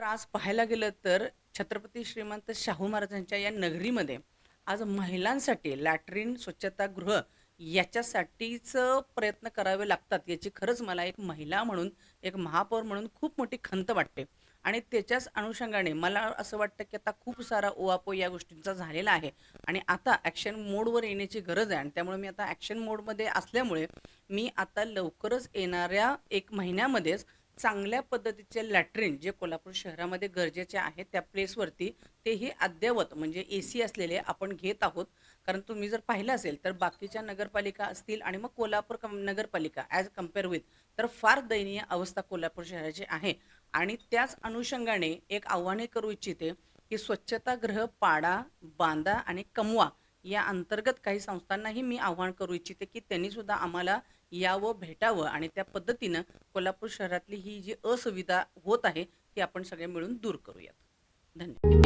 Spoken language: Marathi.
तर आज पाहायला गेलं तर छत्रपती श्रीमंत शाहू महाराजांच्या या नगरीमध्ये आज महिलांसाठी लॅट्रिन स्वच्छतागृह याच्यासाठीच प्रयत्न करावे लागतात याची खरंच मला एक महिला म्हणून एक महापौर म्हणून खूप मोठी खंत वाटते. आणि त्याच्याच अनुषंगाने मला असं वाटतं की आता खूप सारा ओवापो या गोष्टींचा झालेला आहे आणि आता ॲक्शन मोडवर येण्याची गरज आहे. आणि त्यामुळे मी आता ॲक्शन मोडमध्ये असल्यामुळे मी आता लवकरच येणाऱ्या एक महिन्यामध्येच चांगल्या पद्धतीचे लॅट्रिन जे कोल्हापूर शहरामध्ये गरजेचे आहेत त्या प्लेसवरती तेही अद्ययावत म्हणजे एसी असलेले आपण घेत आहोत. कारण तुम्ही जर पाहिलं असेल तर बाकीच्या नगरपालिका असतील आणि मग कोल्हापूर नगरपालिका ॲज कम्पेअर विथ तर फार दयनीय अवस्था कोल्हापूर शहराची आहे. आणि त्याच अनुषंगाने एक आव्हाने करू इच्छिते की स्वच्छतागृह पाडा, बांधा आणि कमवा या अंतर्गत काही संस्थांनाही मी आव्हान करू इच्छिते की त्यांनी सुद्धा आम्हाला यावं, भेटावं आणि त्या पद्धतीनं कोल्हापूर शहरातली ही जी असुविधा होत आहे ती आपण सगळे मिळून दूर करूयात. धन्यवाद.